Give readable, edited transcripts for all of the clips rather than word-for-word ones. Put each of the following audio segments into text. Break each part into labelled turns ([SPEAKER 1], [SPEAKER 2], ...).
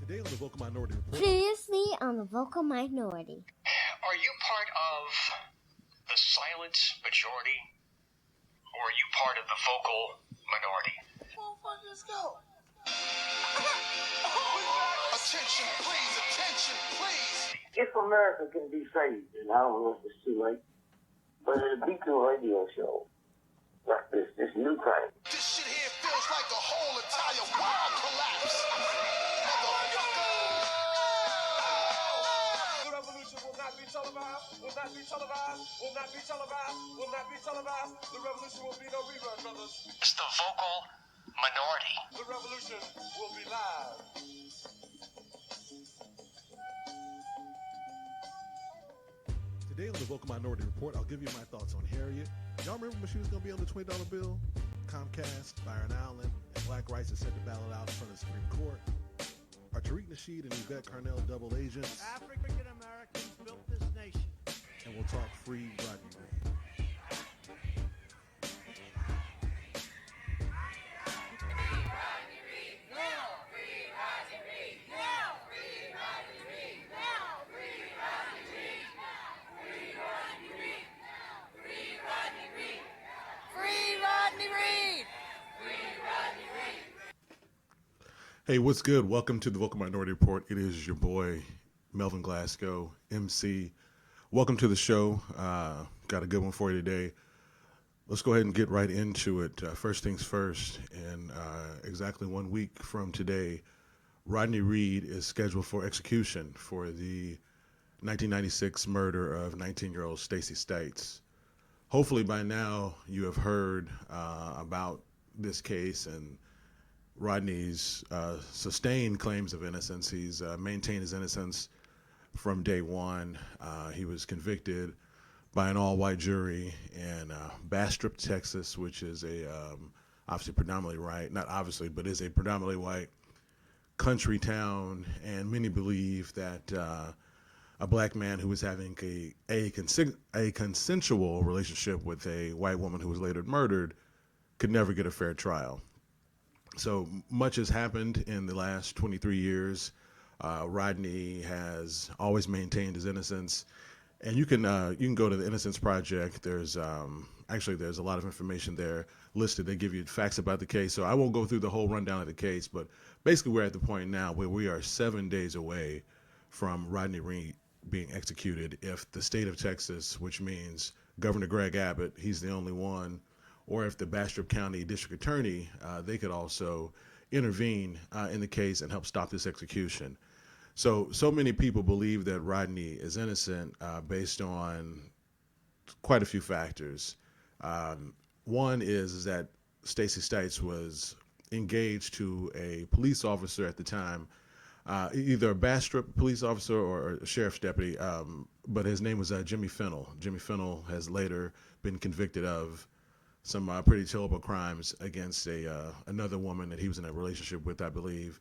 [SPEAKER 1] Today on the Vocal Minority Report.
[SPEAKER 2] Previously on the Vocal Minority.
[SPEAKER 3] Are you part of the silent majority? Or are you part of the vocal minority?
[SPEAKER 4] Motherfuckers, go. Attention, please. Attention, please.
[SPEAKER 5] If America can be saved, and I don't know if it's too late, but it'll be through a radio show like this new kind.
[SPEAKER 4] This shit here feels like the whole entire world collapse.
[SPEAKER 6] The revolution will not be televised, will not be televised, will not be televised, will not be televised. The revolution will be no rerun, brothers.
[SPEAKER 3] It's the vocal minority.
[SPEAKER 6] The revolution will be live.
[SPEAKER 1] Today on the Vocal Minority Report, I'll give you my thoughts on Harriet. Y'all remember when she was going to be on the $20 bill? Comcast, Byron and Black Rights are set to ballot out in front of the Supreme Court. Are Tariq, Nasheed, and Yvette Carnell double agents?
[SPEAKER 7] African Americans built this nation.
[SPEAKER 1] And we'll talk free Rodney. Hey, what's good? Welcome to the Vocal Minority Report. It is your boy, Melvin Glasgow, MC. Welcome to the show. Got a good one for you today. Let's go ahead and get right into it. First things first, in exactly 1 week from today, Rodney Reed is scheduled for execution for the 1996 murder of 19-year-old Stacey Stites. Hopefully by now you have heard about this case and Rodney's sustained claims of innocence. He's maintained his innocence from day one. He was convicted by an all-white jury in Bastrop, Texas, which is a obviously predominantly white, not obviously, but is a predominantly white country town. And many believe that a black man who was having a consensual relationship with a white woman who was later murdered could never get a fair trial. So much has happened in the last 23 years. Rodney has always maintained his innocence, and you can go to the Innocence Project. There's there's a lot of information there listed. They give you facts about the case. So I won't go through the whole rundown of the case, but basically we're at the point now where we are 7 days away from Rodney Reed being executed. If the state of Texas, which means Governor Greg Abbott, he's the only one, or if the Bastrop County District Attorney, they could also intervene in the case and help stop this execution. So many people believe that Rodney is innocent based on quite a few factors. One is that Stacey Stites was engaged to a police officer at the time, either a Bastrop police officer or a sheriff's deputy, but his name was Jimmy Fennell. Jimmy Fennell has later been convicted of some pretty terrible crimes against another woman that he was in a relationship with, I believe,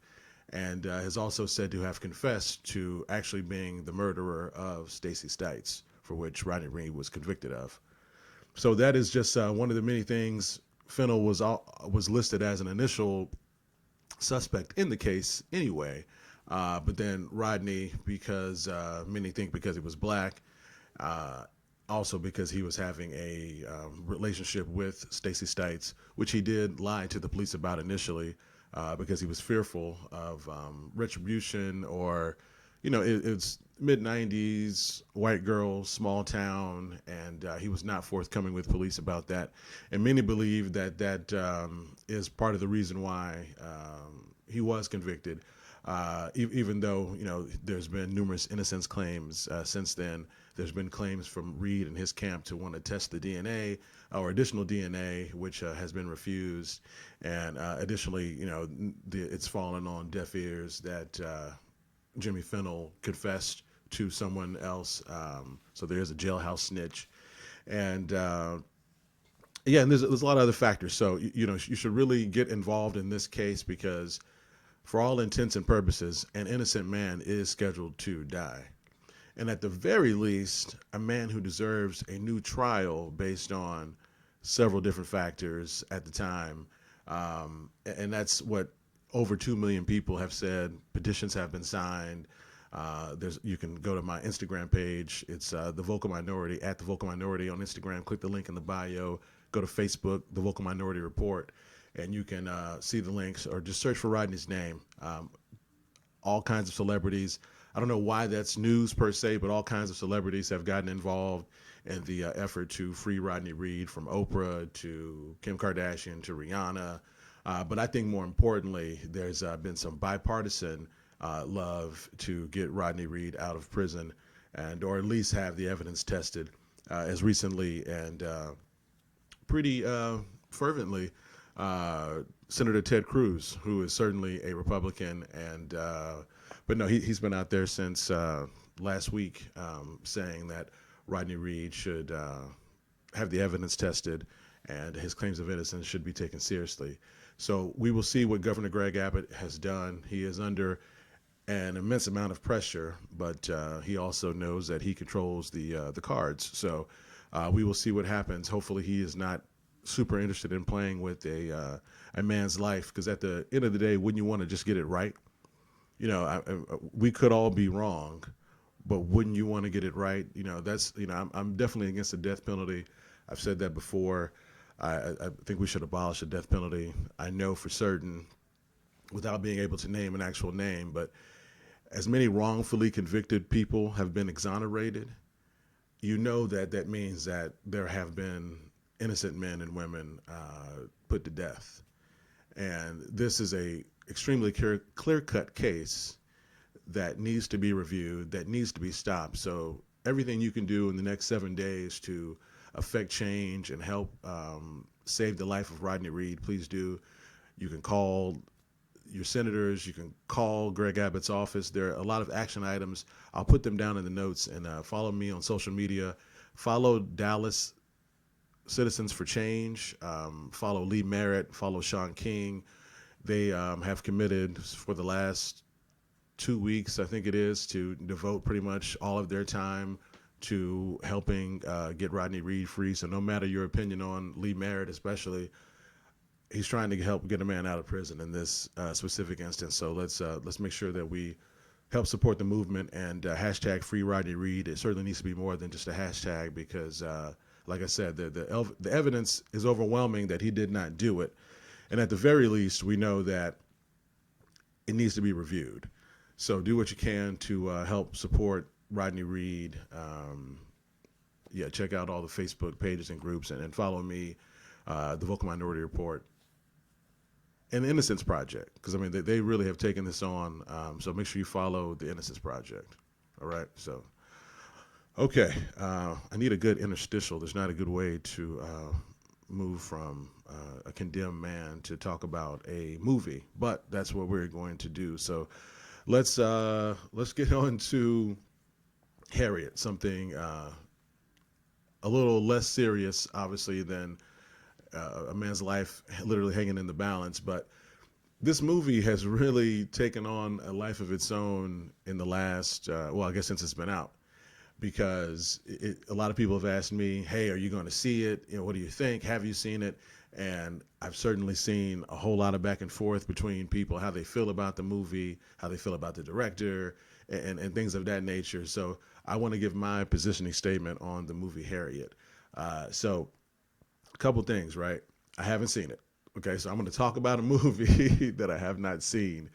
[SPEAKER 1] and is also said to have confessed to actually being the murderer of Stacey Stites, for which Rodney Reed was convicted of. So that is just one of the many things. Fennell was listed as an initial suspect in the case anyway, but then Rodney, because many think because he was black, also because he was having a relationship with Stacey Stites, which he did lie to the police about initially because he was fearful of retribution, or, it's mid-90s, white girl, small town, and he was not forthcoming with police about that. And many believe that is part of the reason why he was convicted, even though, there's been numerous innocence claims since then. There's been claims from Reed and his camp to want to test the DNA or additional DNA, which has been refused. And additionally, it's fallen on deaf ears that Jimmy Fennell confessed to someone else. So there is a jailhouse snitch. And and there's a lot of other factors. So, you should really get involved in this case because for all intents and purposes, an innocent man is scheduled to die. And at the very least, a man who deserves a new trial based on several different factors at the time. And that's what over 2 million people have said, petitions have been signed. You can go to my Instagram page. It's the Vocal Minority, at the Vocal Minority on Instagram. Click the link in the bio. Go to Facebook, the Vocal Minority Report, and you can see the links, or just search for Rodney's name. All kinds of celebrities. I don't know why that's news per se, but all kinds of celebrities have gotten involved in the effort to free Rodney Reed, from Oprah to Kim Kardashian to Rihanna. But I think more importantly, there's been some bipartisan love to get Rodney Reed out of prison, or at least have the evidence tested as recently and pretty fervently. Senator Ted Cruz, who is certainly a Republican, but no, he's been out there since last week saying that Rodney Reed should have the evidence tested and his claims of innocence should be taken seriously. So we will see what Governor Greg Abbott has done. He is under an immense amount of pressure, but he also knows that he controls the cards. So we will see what happens. Hopefully he is not super interested in playing with a man's life, because at the end of the day, wouldn't you want to just get it right? You know, we could all be wrong, but wouldn't you want to get it right? You know, I'm definitely against the death penalty. I've said that before. I think we should abolish the death penalty. I know for certain, without being able to name an actual name, but as many wrongfully convicted people have been exonerated, you know that means that there have been innocent men and women put to death. And this is a extremely clear-cut case that needs to be reviewed, that needs to be stopped. So everything you can do in the next 7 days to affect change and help save the life of Rodney Reed, please do. You can call your senators. You can call Greg Abbott's office. There are a lot of action items. I'll put them down in the notes, and follow me on social media. Follow Dallas Citizens for Change. Follow Lee Merritt. Follow Sean King. They have committed for the last 2 weeks, I think it is, to devote pretty much all of their time to helping get Rodney Reed free. So no matter your opinion on Lee Merritt especially, he's trying to help get a man out of prison in this specific instance. So let's make sure that we help support the movement, and hashtag Free Rodney Reed. It certainly needs to be more than just a hashtag, because like I said, the evidence is overwhelming that he did not do it. And at the very least, we know that it needs to be reviewed. So do what you can to help support Rodney Reed. Check out all the Facebook pages and groups, and follow me, the Vocal Minority Report, and the Innocence Project, because I mean they really have taken this on. So make sure you follow the Innocence Project. All right. So okay, I need a good interstitial. There's not a good way to move from a condemned man to talk about a movie, but that's what we're going to do. So let's get on to Harriet, something a little less serious, obviously, than a man's life literally hanging in the balance. But this movie has really taken on a life of its own in the last, I guess since it's been out, because a lot of people have asked me, hey, are you going to see it? You know, what do you think? Have you seen it? And I've certainly seen a whole lot of back and forth between people, how they feel about the movie, how they feel about the director, and things of that nature. So I want to give my positioning statement on the movie Harriet. So a couple things, right? I haven't seen it. Okay, so I'm going to talk about a movie that I have not seen,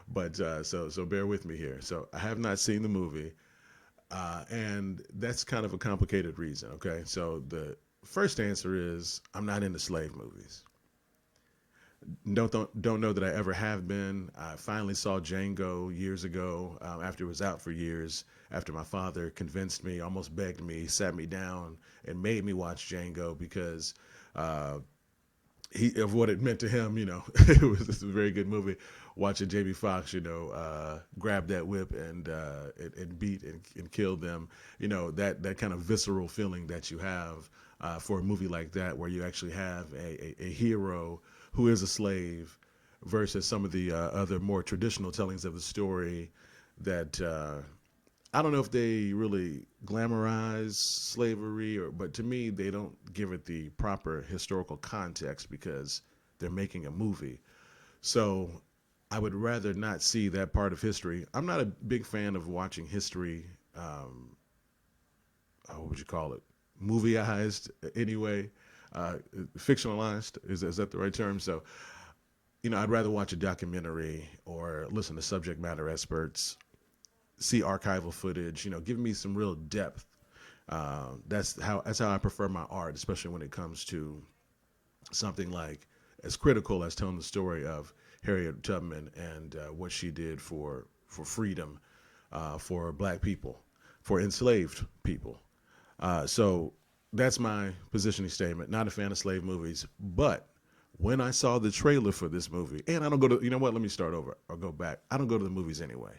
[SPEAKER 1] but so bear with me here. So I have not seen the movie, and that's kind of a complicated reason. Okay, so the first answer is I'm not into slave movies. Don't know that I ever have been. I finally saw Django years ago, after it was out for years, after my father convinced me, almost begged me, sat me down and made me watch Django, because of what it meant to him. You know, it was just a very good movie. Watching Jamie Foxx, you know, grab that whip and beat and kill them. You know, that kind of visceral feeling that you have for a movie like that, where you actually have a hero who is a slave, versus some of the other more traditional tellings of the story that I don't know if they really glamorize slavery, but to me, they don't give it the proper historical context, because they're making a movie. So I would rather not see that part of history. I'm not a big fan of watching history. What would you call it? Movieized anyway, uh, fictionalized. Is that the right term? So, I'd rather watch a documentary or listen to subject matter experts, see archival footage. Give me some real depth. That's how I prefer my art, especially when it comes to something like as critical as telling the story of Harriet Tubman and what she did for freedom, for black people, for enslaved people. So that's my positioning statement. Not a fan of slave movies, but when I saw the trailer for this movie, and I don't go to, you know what, let me start over or go back. I don't go to the movies anyway.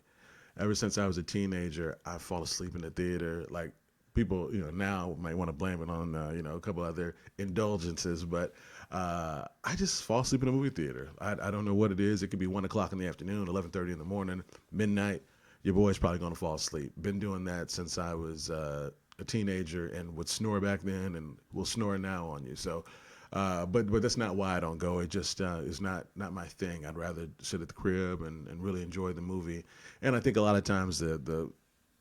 [SPEAKER 1] Ever since I was a teenager, I fall asleep in the theater. Like people, now might want to blame it on, a couple other indulgences, but I just fall asleep in a movie theater. I don't know what it is. It could be 1 o'clock in the afternoon, 11:30 in the morning, midnight. Your boy's probably going to fall asleep. Been doing that since I was a teenager and would snore back then and will snore now on you. So, but that's not why I don't go. It just is not my thing. I'd rather sit at the crib and really enjoy the movie. And I think a lot of times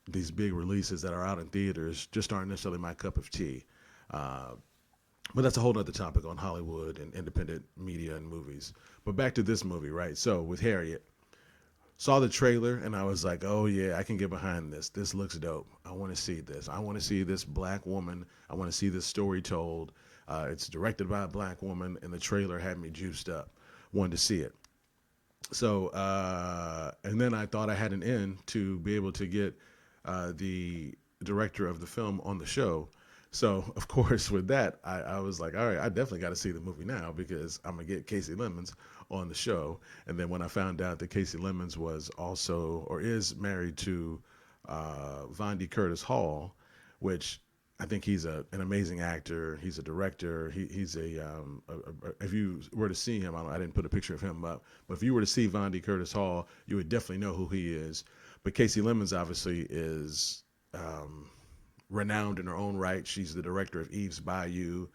[SPEAKER 1] these big releases that are out in theaters just aren't necessarily my cup of tea. But that's a whole other topic on Hollywood and independent media and movies. But back to this movie, right? So with Harriet, saw the trailer and I was like, oh yeah, I can get behind this. This looks dope. I want to see this. I want to see this black woman. I want to see this story told. It's directed by a black woman, and the trailer had me juiced up. Wanted to see it. So, and then I thought I had an in to be able to get the director of the film on the show. So, of course, with that, I was like, all right, I definitely got to see the movie now because I'm going to get Casey Lemons on the show. And then when I found out that Casey Lemons was also or is married to Vondi Curtis Hall, which I think he's an amazing actor. He's a director. He's if you were to see him, I didn't put a picture of him up, but if you were to see Vondi Curtis Hall, you would definitely know who he is. But Casey Lemons obviously is renowned in her own right. She's the director of Eve's Bayou.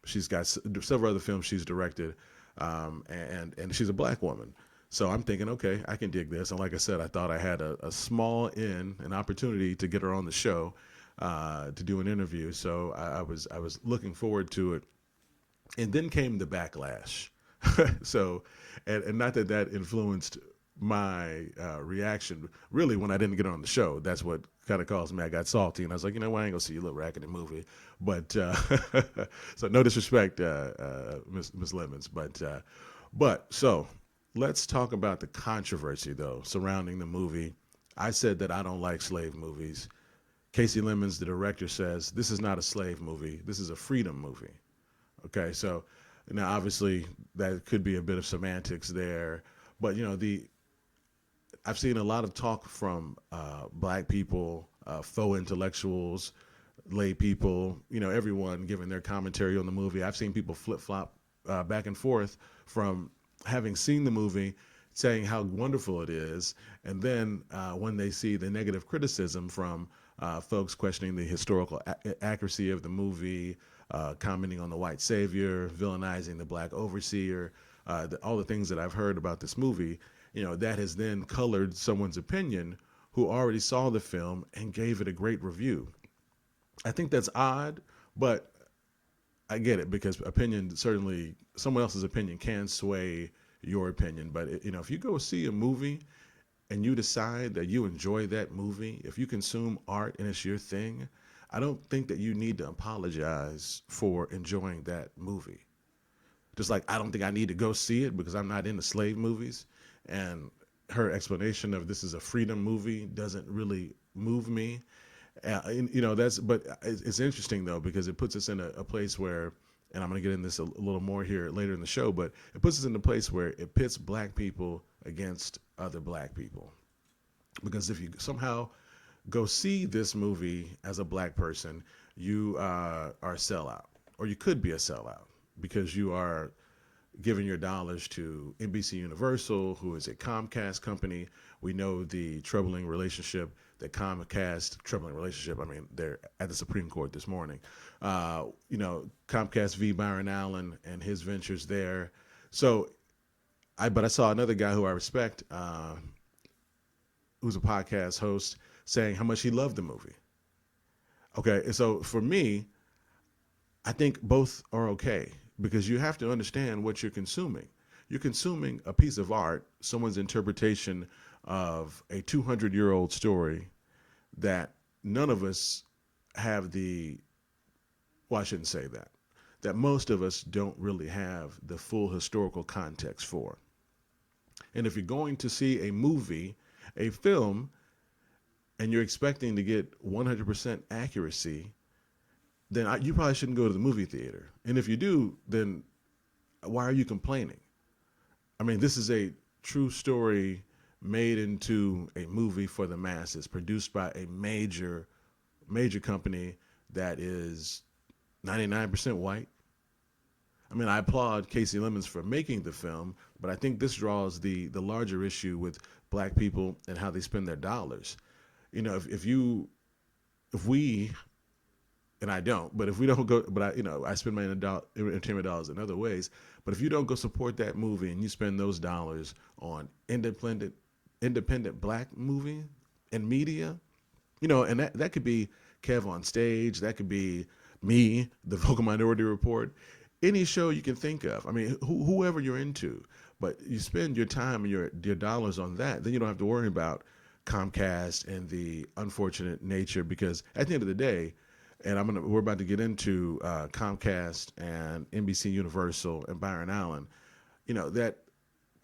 [SPEAKER 1] She's got several other films she's directed, and she's a black woman. So I'm thinking, okay, I can dig this. And like I said, I thought I had a small an opportunity to get her on the show to do an interview. So I was looking forward to it. And then came the backlash. So, and not that influenced my reaction. Really, when I didn't get on the show, that's what kind of caused me. I got salty, and I was like, I ain't gonna see your little raggedy movie. But so no disrespect, Miss Lemons, but so let's talk about the controversy though surrounding the movie. I said that I don't like slave movies. Casey Lemons, the director, says this is not a slave movie. This is a freedom movie. Okay, so now obviously that could be a bit of semantics there, but I've seen a lot of talk from black people, faux intellectuals, lay people, everyone giving their commentary on the movie. I've seen people flip-flop back and forth from having seen the movie, saying how wonderful it is, and then when they see the negative criticism from folks questioning the historical accuracy of the movie, commenting on the white savior, villainizing the black overseer, all the things that I've heard about this movie, that has then colored someone's opinion who already saw the film and gave it a great review. I think that's odd, but I get it because opinion, certainly someone else's opinion can sway your opinion. But if you go see a movie and you decide that you enjoy that movie, if you consume art and it's your thing, I don't think that you need to apologize for enjoying that movie. Just like I don't think I need to go see it because I'm not into slave movies. And her explanation of this is a freedom movie doesn't really move me. But it's interesting though, because it puts us in a place where, and I'm going to get into this a little more here later in the show, but it puts us in a place where it pits black people against other black people. Because if you somehow go see this movie as a black person, you are a sellout, or you could be a sellout because you are giving your dollars to NBC Universal, who is a Comcast company. We know the troubling relationship that I mean, they're at the Supreme Court this morning. Comcast v. Byron Allen and his ventures there. So But I saw another guy who I respect, who's a podcast host, saying how much he loved the movie. Okay, and so for me, I think both are okay because you have to understand what you're consuming. You're consuming a piece of art, someone's interpretation of a 200-year-old story that none of us have well, I shouldn't say that most of us don't really have the full historical context for. And if you're going to see a movie, a film, and you're expecting to get 100% accuracy, then you probably shouldn't go to the movie theater. And if you do, then why are you complaining? I mean, this is a true story made into a movie for the masses, produced by a major company that is 99% white. I mean, I applaud Casey Lemons for making the film, but I think this draws the larger issue with black people and how they spend their dollars. You know, if we, and I don't, but if we don't go, but I spend my entertainment dollars in other ways. But if you don't go support that movie and you spend those dollars on independent black movie and media, and that could be Kev on Stage, that could be me, the Vocal Minority Report, any show you can think of. I mean, whoever you're into, but you spend your time and your dollars on that, then you don't have to worry about Comcast and the unfortunate nature, because at the end of the day, and we're about to get into Comcast and NBC Universal and Byron Allen, that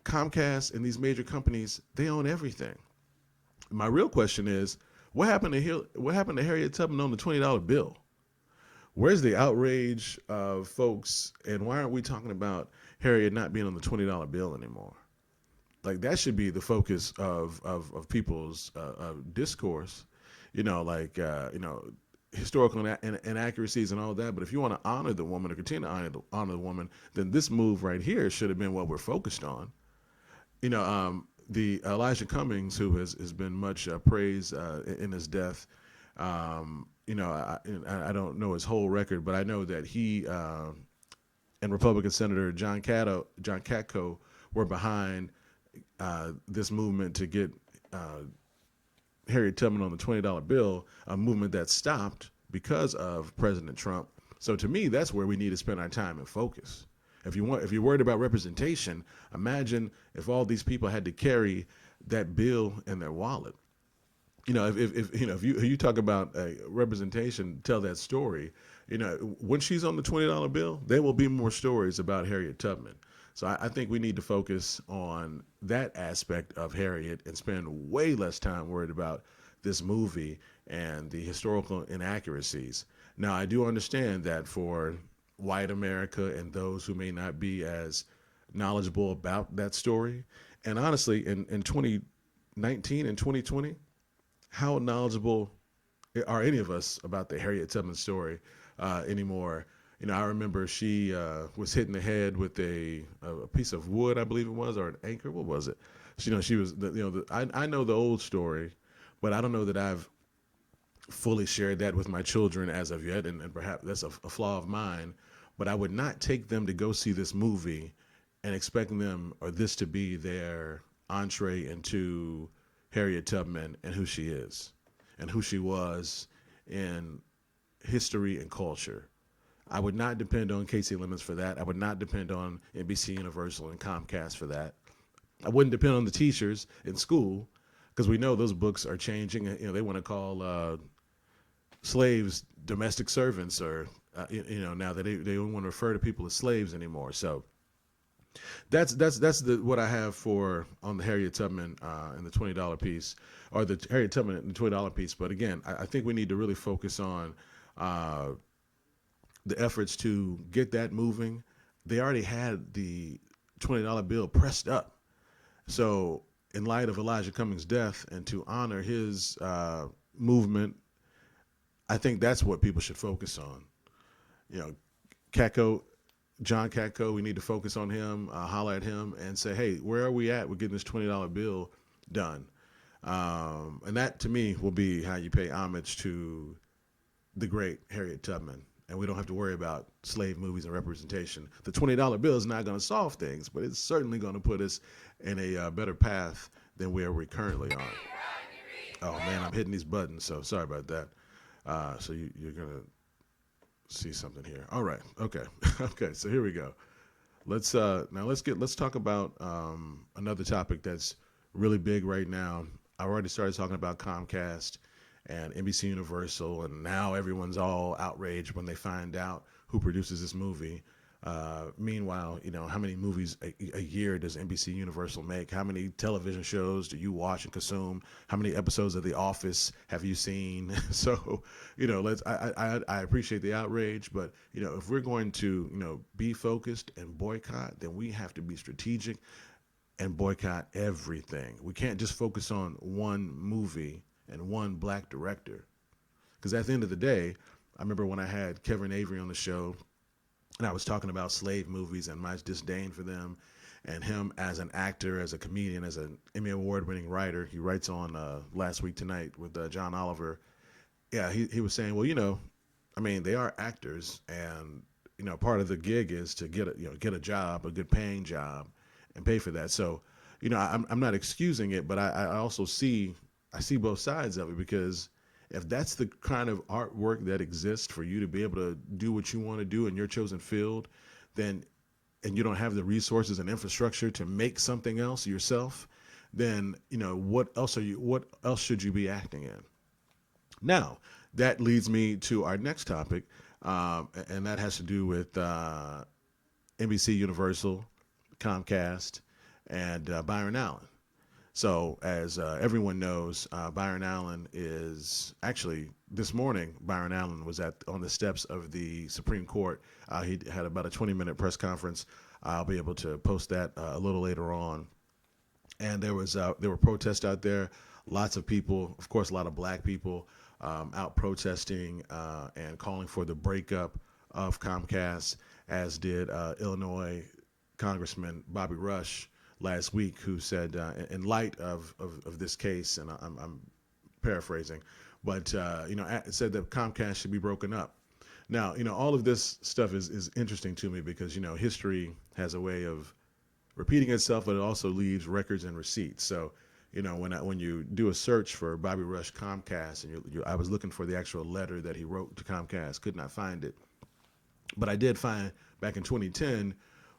[SPEAKER 1] Comcast and these major companies, they own everything. My real question is, what happened to Harriet Tubman on the $20 bill? Where's the outrage of folks, and why aren't we talking about Harriet not being on the $20 bill anymore? Like, that should be the focus of people's discourse, historical inaccuracies and all that. But if you want to honor the woman or continue to honor the woman, then this move right here should have been what we're focused on. The Elijah Cummings, who has been much praised in his death, I don't know his whole record, but I know that he and Republican Senator John Katko were behind this movement to get Harriet Tubman on the $20 bill, a movement that stopped because of President Trump. So to me, that's where we need to spend our time and focus. If you're worried about representation, imagine if all these people had to carry that bill in their wallet. If you talk about representation, tell that story. When she's on the $20 bill, there will be more stories about Harriet Tubman. So I think we need to focus on that aspect of Harriet and spend way less time worried about this movie and the historical inaccuracies. Now, I do understand that for white America and those who may not be as knowledgeable about that story, and honestly, in 2019 and 2020, how knowledgeable are any of us about the Harriet Tubman story anymore? I remember she was hit in the head with a piece of wood, I believe it was, or an anchor. What was it? She was. I know the old story, but I don't know that I've fully shared that with my children as of yet, and perhaps that's a flaw of mine. But I would not take them to go see this movie and expecting them or this to be their entree into Harriet Tubman and who she is and who she was in history and culture. I would not depend on Casey Lemons for that. I would not depend on NBC Universal and Comcast for that. I wouldn't depend on the teachers in school, because we know those books are changing. They want to call slaves domestic servants, or now that they don't want to refer to people as slaves anymore. So that's what I have for on the Harriet Tubman and the $20 piece, or the Harriet Tubman and the $20 piece. But again, I think we need to really focus on the efforts to get that moving. They already had the $20 bill pressed up. So in light of Elijah Cummings' death and to honor his movement, I think that's what people should focus on. John Katko, we need to focus on him, holler at him and say, hey, where are we at with getting this $20 bill done? And that, to me, will be how you pay homage to the great Harriet Tubman and we don't have to worry about slave movies and representation. The $20 bill is not going to solve things, but it's certainly going to put us in a better path than where we currently are. Oh man, I'm hitting these buttons, so sorry about that. So you're gonna see something here. All right, okay, okay. So here we go. Let's talk about another topic that's really big right now. I already started talking about Comcast and NBC Universal, and now everyone's all outraged when they find out who produces this movie. Meanwhile, how many movies a year does NBC Universal make? How many television shows do you watch and consume? How many episodes of The Office have you seen? So, I appreciate the outrage, but if we're going to be focused and boycott, then we have to be strategic and boycott everything. We can't just focus on one movie and one black director, because at the end of the day, I remember when I had Kevin Avery on the show, and I was talking about slave movies and my disdain for them, and him as an actor, as a comedian, as an Emmy Award-winning writer. He writes on Last Week Tonight with John Oliver. Yeah, he was saying, well, they are actors, and part of the gig is to get a job, a good paying job, and pay for that. So, I'm not excusing it, but I also see both sides of it, because if that's the kind of artwork that exists for you to be able to do what you want to do in your chosen field, and you don't have the resources and infrastructure to make something else yourself, then what else should you be acting in? Now, that leads me to our next topic, and that has to do with NBC Universal, Comcast, and Byron Allen. So, as everyone knows, Byron Allen is actually, this morning, Byron Allen was on the steps of the Supreme Court. He had about a 20-minute press conference. I'll be able to post that a little later on. And there were protests out there, lots of people, of course, a lot of black people out protesting and calling for the breakup of Comcast, as did Illinois Congressman Bobby Rush last week, who said, in light of this case, and I'm paraphrasing, but said that Comcast should be broken up. Now, all of this stuff is interesting to me, because history has a way of repeating itself, but it also leaves records and receipts. So, when you do a search for Bobby Rush Comcast, and I was looking for the actual letter that he wrote to Comcast, could not find it, but I did find back in 2010.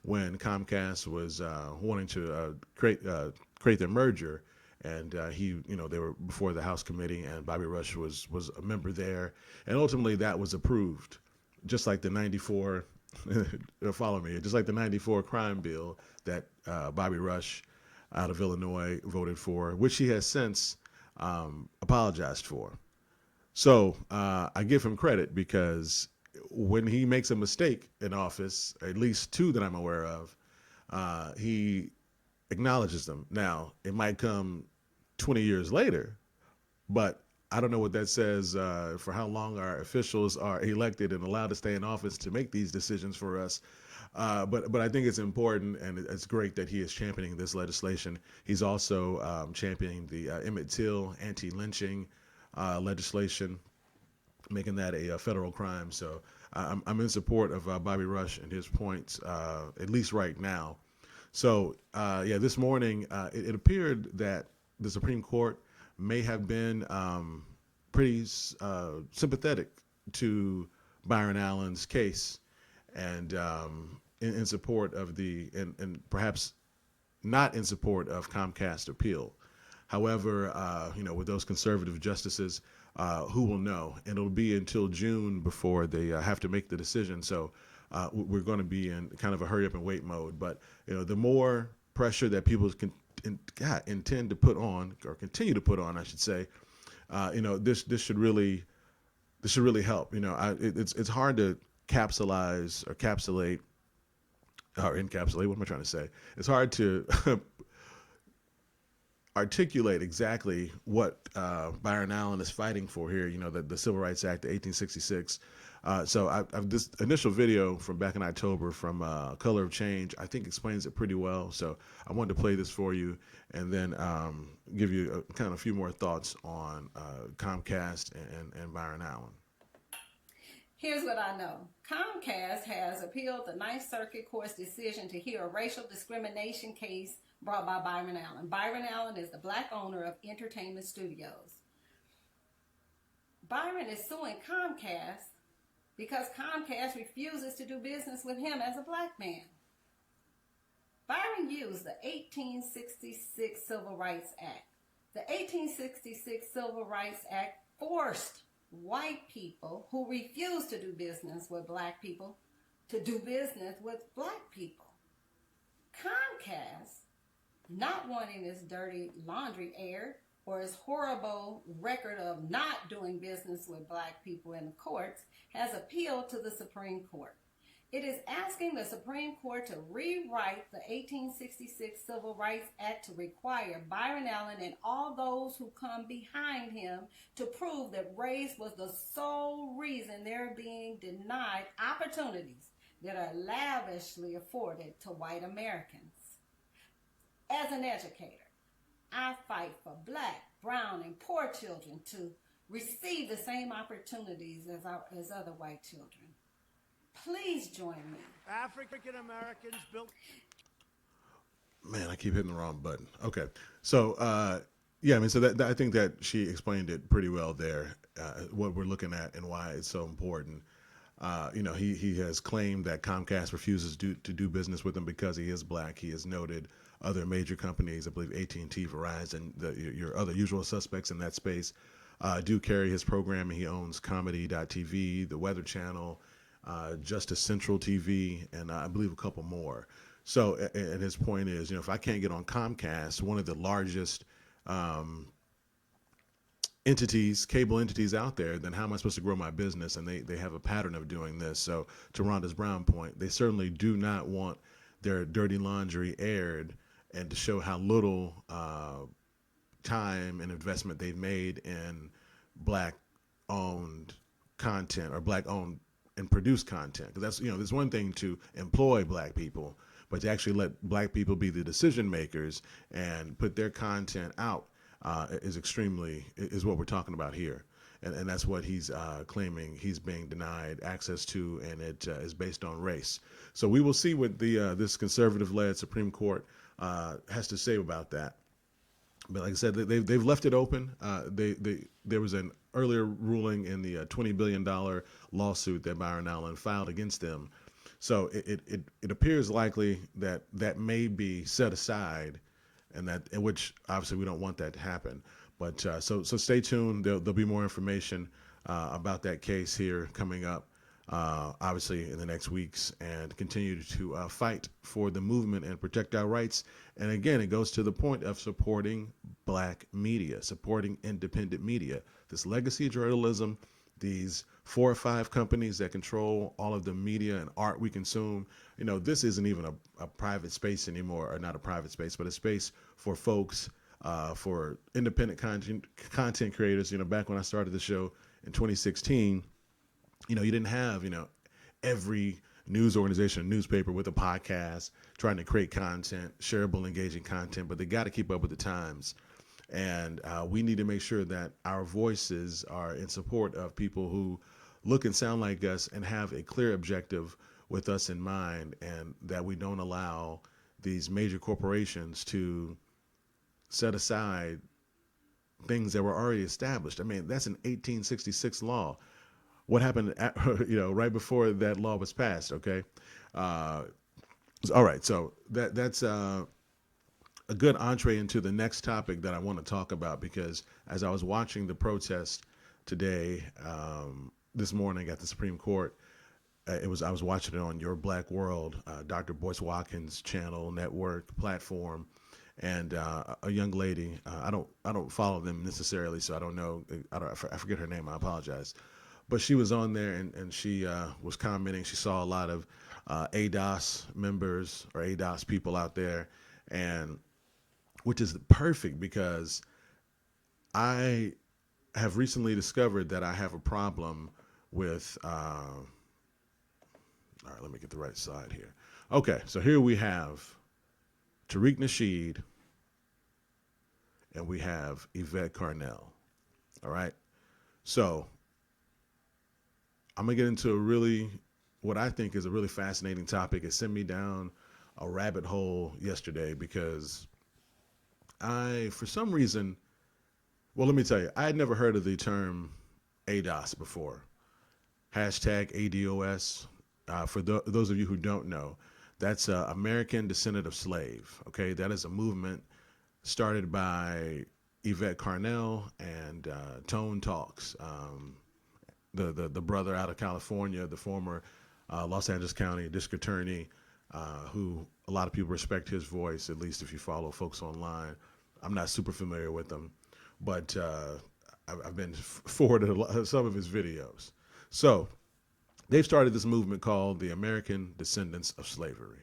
[SPEAKER 1] When Comcast was wanting to create their merger, and they were before the House committee, and Bobby Rush was a member there, and ultimately that was approved, just like the '94 follow me, just like the '94 crime bill that Bobby Rush out of Illinois voted for, which he has since apologized for. So I give him credit, because when he makes a mistake in office, at least two that I'm aware of, he acknowledges them. Now, it might come 20 years later, but I don't know what that says for how long our officials are elected and allowed to stay in office to make these decisions for us. But I think it's important, and it's great that he is championing this legislation. He's also championing the Emmett Till anti-lynching legislation, making that a federal crime. So I'm in support of Bobby Rush and his points, at least right now. So this morning it appeared that the Supreme Court may have been pretty sympathetic to Byron Allen's case, and in support of and perhaps not in support of Comcast appeal. However, with those conservative justices, who will know? And it'll be until June before they have to make the decision. So we're going to be in kind of a hurry up and wait mode. But the more pressure that people intend to put on, or continue to put on, I should say, this should really help. It's hard to capsulate. What am I trying to say? It's hard to articulate exactly what Byron Allen is fighting for here. The Civil Rights Act of 1866. So I've this initial video from back in October from Color of Change, I think explains it pretty well. So I wanted to play this for you, and then give you a few more thoughts on Comcast and Byron Allen.
[SPEAKER 8] Here's what I know. Comcast has appealed the Ninth Circuit Court's decision to hear a racial discrimination case brought by Byron Allen. Byron Allen is the black owner of Entertainment Studios. Byron is suing Comcast because Comcast refuses to do business with him as a black man. Byron used the 1866 Civil Rights Act. The 1866 Civil Rights Act forced white people who refused to do business with black people to do business with black people. Comcast, not wanting its dirty laundry aired or its horrible record of not doing business with black people in the courts, has appealed to the Supreme Court. It is asking the Supreme Court to rewrite the 1866 Civil Rights Act to require Byron Allen and all those who come behind him to prove that race was the sole reason they're being denied opportunities that are lavishly afforded to white Americans. As an educator, I fight for black, brown, and poor children to receive the same opportunities as other white children. Please join me.
[SPEAKER 7] African Americans built.
[SPEAKER 1] Man, I keep hitting the wrong button. Okay, so yeah, I mean, so that I think that she explained it pretty well there. What we're looking at and why it's so important. You know, he has claimed that Comcast refuses to do business with him because he is black. He has noted other major companies, I believe AT&T, Verizon, your other usual suspects in that space, do carry his programming. He owns Comedy.tv, the Weather Channel, Justice Central TV, and I believe a couple more. So, and his point is, you know, if I can't get on Comcast, one of the largest entities, cable entities out there, then how am I supposed to grow my business? And they have a pattern of doing this. So to Rhonda's Brown point, they certainly do not want their dirty laundry aired and to show how little time and investment they've made in black owned content or black owned and produced content. Because that's, you know, there's one thing to employ black people, but to actually let black people be the decision makers and put their content out is what we're talking about here. And that's what he's claiming he's being denied access to, and it is based on race. So we will see what this conservative-led Supreme Court has to say about that. But like I said, they've left it open. There was an earlier ruling in the $20 billion lawsuit that Byron Allen filed against them. So it appears likely that that may be set aside, and in which obviously we don't want that to happen. But so stay tuned. There'll be more information about that case here coming up, obviously in the next weeks, and continue to fight for the movement and protect our rights. And again, it goes to the point of supporting black media, supporting independent media. This legacy journalism, these 4 or 5 companies that control all of the media and art we consume. You know, this isn't even a private space anymore, or not a private space, but a space for folks, for independent content creators. You know, back when I started the show in 2016, you know, you didn't have, you know, every news organization, newspaper with a podcast trying to create content, shareable, engaging content, but they got to keep up with the times. And we need to make sure that our voices are in support of people who look and sound like us and have a clear objective with us in mind, and that we don't allow these major corporations to set aside things that were already established. I mean, that's an 1866 law. What happened, you know, right before that law was passed? Okay, all right. So that's a good entree into the next topic that I want to talk about, because as I was watching the protest today, this morning at the Supreme Court, I was watching it on Your Black World, Dr. Boyce Watkins' channel, network, platform, and a young lady. I don't follow them necessarily, so I don't know. I forget her name. I apologize. But she was on there, and she was commenting. She saw a lot of ADOS members or ADOS people out there, and which is perfect, because I have recently discovered that I have a problem with, all right, let me get the right side here. Okay, so here we have Tariq Nasheed, and we have Yvette Carnell. All right, so I'm gonna get into what I think is a really fascinating topic. It sent me down a rabbit hole yesterday because for some reason, well, let me tell you, I had never heard of the term ADOS before. Hashtag ADOS. For those of you who don't know, that's American Descendant of Slave. Okay, that is a movement started by Yvette Carnell and Tone Talks, the brother out of California, the former Los Angeles County District Attorney, who a lot of people respect his voice, at least if you follow folks online. I'm not super familiar with them, but I've been forwarded some of his videos. So they've started this movement called the American Descendants of Slavery.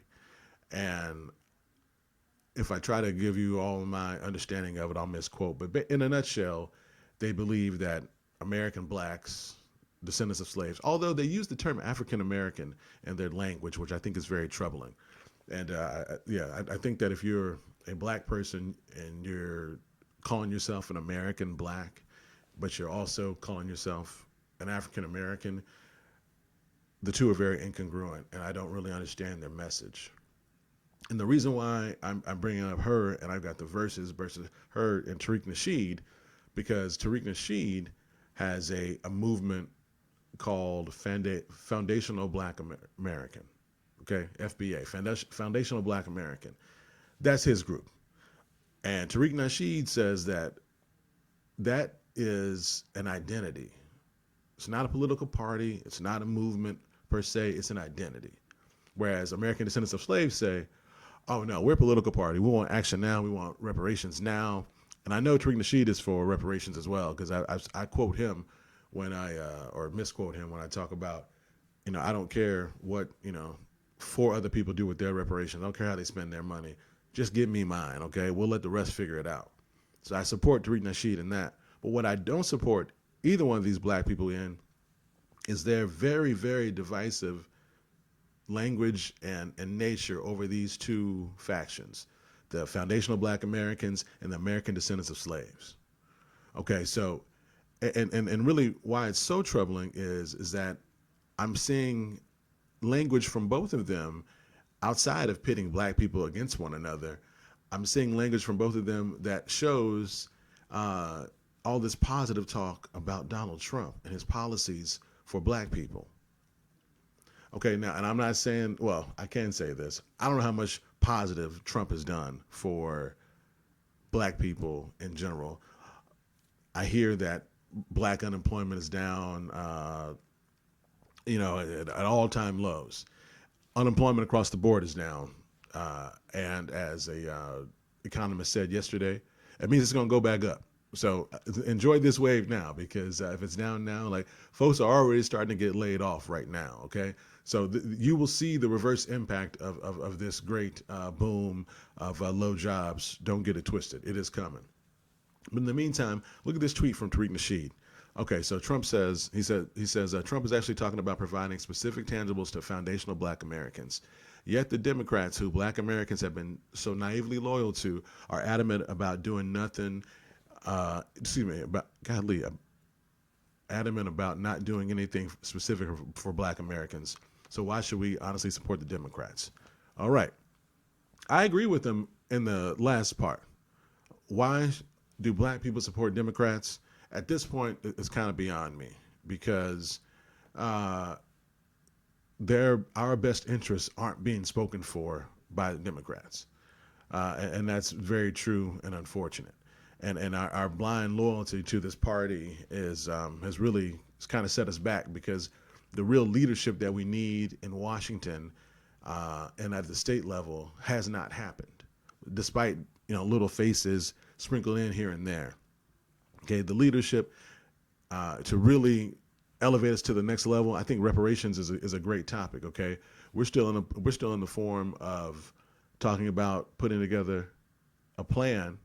[SPEAKER 1] And if I try to give you all my understanding of it, I'll misquote. But in a nutshell, they believe that American blacks, descendants of slaves, although they use the term African American in their language, which I think is very troubling. And I think that if you're a black person and you're calling yourself an American black, but you're also calling yourself an African American, the two are very incongruent, and I don't really understand their message. And the reason why I'm bringing up her, and I've got the verses versus her and Tariq Nasheed, because Tariq Nasheed has a movement called Foundational Black American, okay, FBA, Foundational Black American. That's his group. And Tariq Nasheed says that is an identity. It's not a political party. It's not a movement per se. It's an identity. Whereas American Descendants of Slaves say, oh no, we're a political party. We want action now. We want reparations now. And I know Tariq Nasheed is for reparations as well, because I quote him when or misquote him when I talk about, I don't care what, 4 other people do with their reparations. I don't care how they spend their money. Just give me mine, okay? We'll let the rest figure it out. So I support Tariq Nasheed in that. But what I don't support either one of these black people in is their very, very divisive language and nature over these two factions, the Foundational Black Americans and the American Descendants of Slaves. Okay, so, and really why it's so troubling is that I'm seeing language from both of them outside of pitting black people against one another. I'm seeing language from both of them that shows all this positive talk about Donald Trump and his policies for black people. Okay, now, and I'm not saying, well, I can say this. I don't know how much positive Trump has done for black people in general. I hear that black unemployment is down, at all-time lows. Unemployment across the board is down. And as a economist said yesterday, it means it's going to go back up. So enjoy this wave now, because if it's down now, like, folks are already starting to get laid off right now, okay? So you will see the reverse impact of this great boom of low jobs. Don't get it twisted. It is coming. But in the meantime, look at this tweet from Tariq Nasheed. Okay, so Trump says, Trump is actually talking about providing specific tangibles to foundational black Americans. Yet the Democrats, who black Americans have been so naively loyal to, are adamant about doing nothing, adamant about not doing anything specific for black Americans. So why should we honestly support the Democrats? All right. I agree with them in the last part. Why do black people support Democrats? At this point, it's kind of beyond me, because our best interests aren't being spoken for by the Democrats. And that's very true and unfortunate. And our blind loyalty to this party has really kind of set us back, because the real leadership that we need in Washington and at the state level has not happened, despite little faces sprinkled in here and there. Okay, the leadership to really elevate us to the next level. I think reparations is a great topic. Okay, we're still in the form of talking about putting together a plan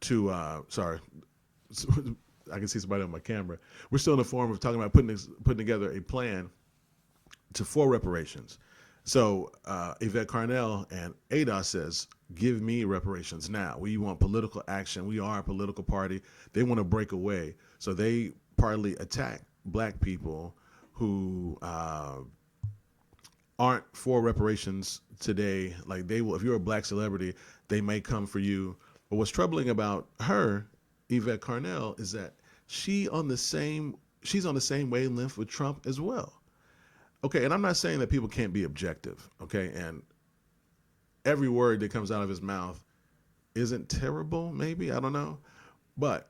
[SPEAKER 1] to sorry, I can see somebody on my camera. We're still in the form of talking about putting together a plan for reparations. So Yvette Carnell and ADOS says, give me reparations now. We want political action. We are a political party. They want to break away. So they partly attack black people who aren't for reparations today. Like they will, if you're a black celebrity, they may come for you. But what's troubling about her, Yvette Carnell, is that she's on the same wavelength with Trump as well. Okay, and I'm not saying that people can't be objective, okay? And every word that comes out of his mouth isn't terrible, maybe, I don't know. But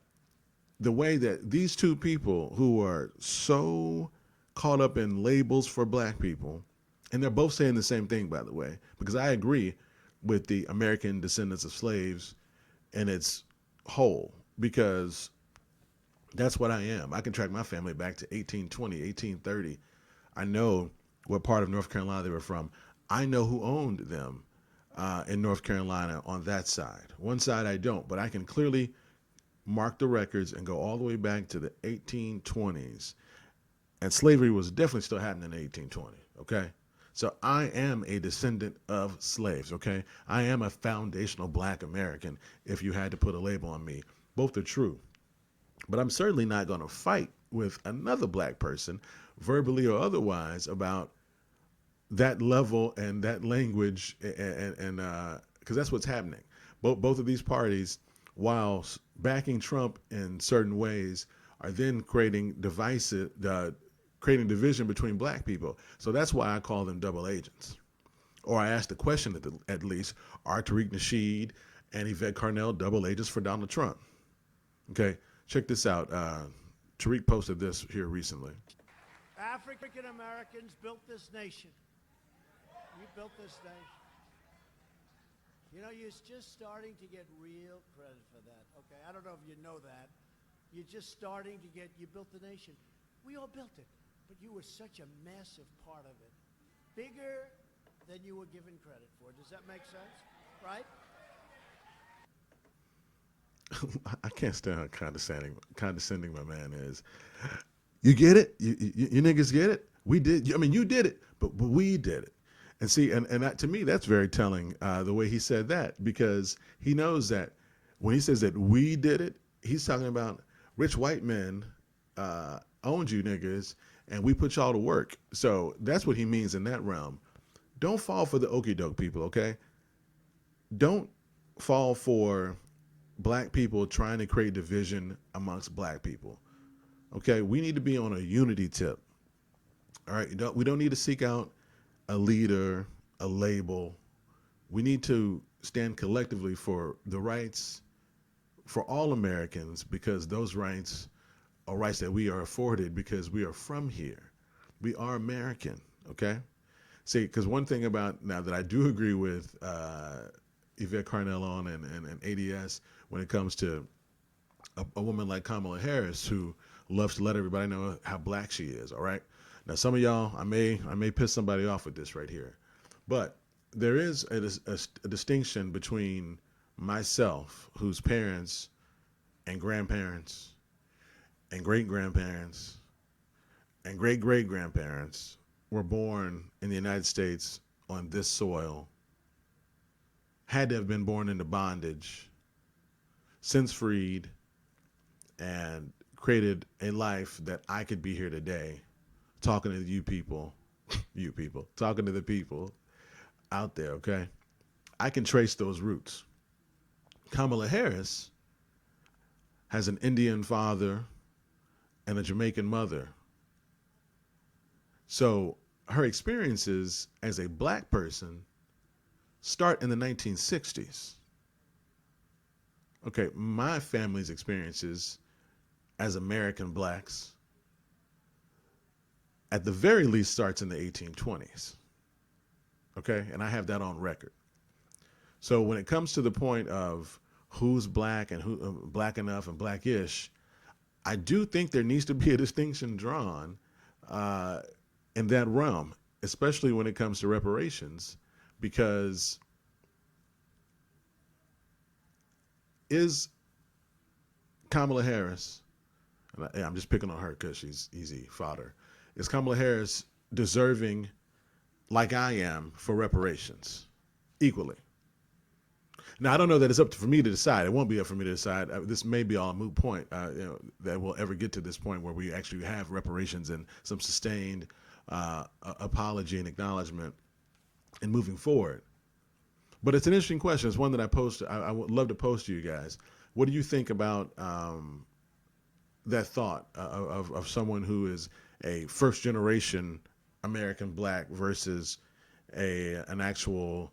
[SPEAKER 1] the way that these two people who are so caught up in labels for black people, and they're both saying the same thing, by the way, because I agree with the American descendants of slaves in its whole, because that's what I am. I can track my family back to 1820, 1830. I know what part of North Carolina they were from. I know who owned them in North Carolina on that side. One side I don't, but I can clearly mark the records and go all the way back to the 1820s. And slavery was definitely still happening in 1820, okay? So I am a descendant of slaves, okay? I am a foundational black American, if you had to put a label on me. Both are true. But I'm certainly not going to fight with another black person, verbally or otherwise, about that level and that language, and because that's what's happening. Both of these parties, while backing Trump in certain ways, are then creating division between black people. So that's why I call them double agents. Or I asked the question at least, are Tariq Nasheed and Yvette Carnell double agents for Donald Trump? Okay, check this out. Tariq posted this here recently.
[SPEAKER 7] African Americans built this nation. You built this nation. You know, you're just starting to get real credit for that. Okay, I don't know if you know that. You're just starting to get, you built the nation. We all built it, but you were such a massive part of it. Bigger than you were given credit for. Does that make sense? Right?
[SPEAKER 1] I can't stand how condescending my man is. You get it? You niggas get it? We did. I mean, you did it, but we did it. And see, and that, to me, that's very telling, the way he said that, because he knows that when he says that we did it, he's talking about rich white men owned you niggas, and we put y'all to work. So that's what he means in that realm. Don't fall for the okie doke people, okay? Don't fall for black people trying to create division amongst black people. Okay, we need to be on a unity tip. All right, we don't need to seek out a leader, a label. We need to stand collectively for the rights for all Americans, because those rights are rights that we are afforded because we are from here. We are American, okay? See, because one thing about now that I do agree with Yvette Carnell on and ADS when it comes to a woman like Kamala Harris, who loves to let everybody know how black she is, all right? Now, some of y'all, I may piss somebody off with this right here, but there is a distinction between myself, whose parents and grandparents and great-grandparents and great-great-grandparents were born in the United States on this soil, had to have been born into bondage, since freed, and created a life that I could be here today talking to you people, talking to the people out there, okay? I can trace those roots. Kamala Harris has an Indian father and a Jamaican mother. So her experiences as a black person start in the 1960s. Okay, my family's experiences as American blacks at the very least starts in the 1820s. Okay, and I have that on record. So when it comes to the point of who's black and who black enough and blackish, I do think there needs to be a distinction drawn in that realm, especially when it comes to reparations, because is Kamala Harris, and I'm just picking on her because she's easy fodder, is Kamala Harris deserving, like I am, for reparations equally? Now, I don't know that it's for me to decide. It won't be up for me to decide. This may be all a moot point, that we'll ever get to this point where we actually have reparations and some sustained apology and acknowledgement and moving forward. But it's an interesting question. It's one that I would love to pose to you guys. What do you think about that thought of someone who is a first generation American black versus an actual,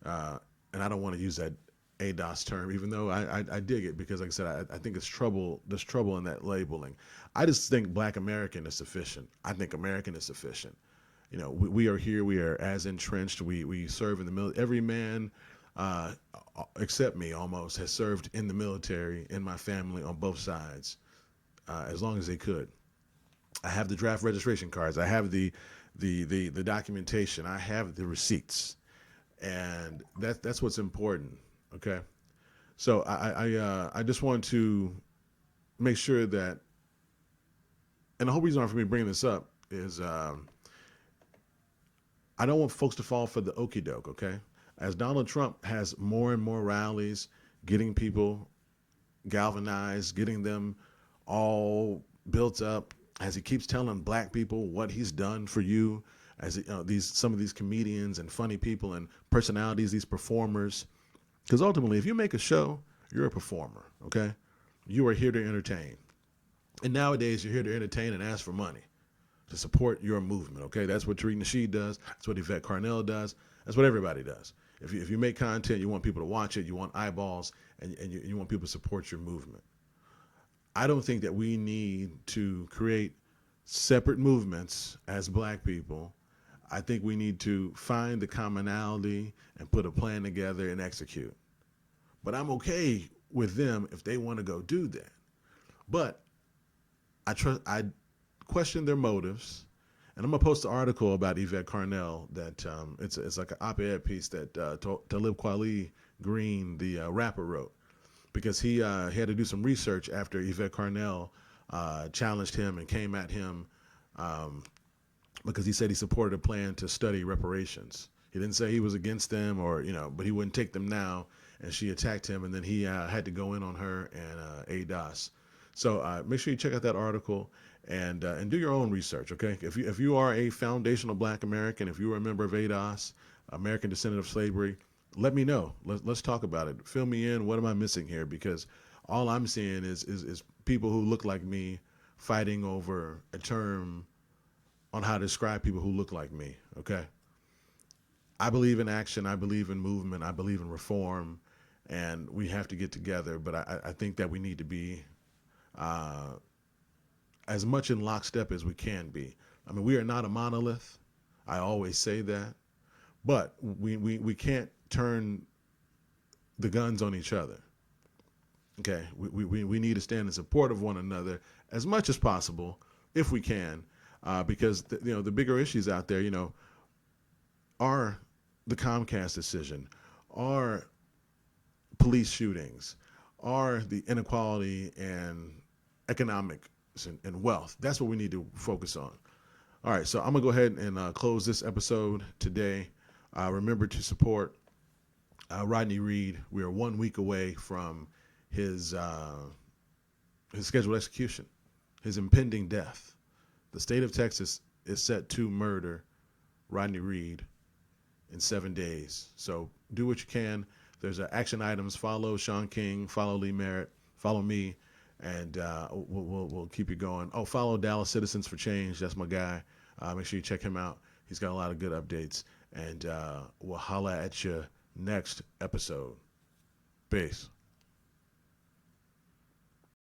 [SPEAKER 1] and I don't want to use that ADOS term, even though I dig it because, like I said, I think there's trouble in that labeling. I just think Black American is sufficient. I think American is sufficient. You know, we are here. We are as entrenched. We serve in the military. Every man, except me, almost has served in the military in my family on both sides, as long as they could. I have the draft registration cards. I have the documentation. I have the receipts, and that's what's important. Okay, so I just want to make sure that, and the whole reason for me bringing this up is I don't want folks to fall for the okie doke. Okay, as Donald Trump has more and more rallies, getting people galvanized, getting them all built up, as he keeps telling black people what he's done for you, as some of these comedians and funny people and personalities, these performers. Because ultimately, if you make a show, you're a performer, okay? You are here to entertain. And nowadays, you're here to entertain and ask for money to support your movement, okay? That's what Tariq Nasheed does. That's what Yvette Carnell does. That's what everybody does. If you make content, you want people to watch it, you want eyeballs, and you want people to support your movement. I don't think that we need to create separate movements as black people. I think we need to find the commonality and put a plan together and execute. But I'm okay with them if they want to go do that. But I question their motives, and I'm gonna post an article about Yvette Carnell that it's like an op-ed piece that Talib Kweli Green, the rapper, wrote, because he had to do some research after Yvette Carnell challenged him and came at him because he said he supported a plan to study reparations. He didn't say he was against them but he wouldn't take them now. And she attacked him, and then he had to go in on her and ADOS. So make sure you check out that article and do your own research, okay? If you are a foundational Black American, if you are a member of ADOS, American descendant of slavery, let me know. Let's talk about it. Fill me in. What am I missing here? Because all I'm seeing is people who look like me fighting over a term on how to describe people who look like me, okay? I believe in action. I believe in movement. I believe in reform. And we have to get together. But I think that we need to be as much in lockstep as we can be. I mean, we are not a monolith. I always say that. But we can't turn the guns on each other. Okay, we need to stand in support of one another as much as possible, if we can, because the bigger issues out there, are the Comcast decision, are police shootings, are the inequality and economics and wealth. That's what we need to focus on. All right, so I'm gonna go ahead and close this episode today. Remember to support Rodney Reed. We are 1 week away from his scheduled execution, his impending death. The state of Texas is set to murder Rodney Reed in 7 days. So do what you can. There's action items. Follow Sean King. Follow Lee Merritt. Follow me, and we'll keep you going. Oh, follow Dallas Citizens for Change. That's my guy. Make sure you check him out. He's got a lot of good updates, and we'll holla at you next episode. Peace.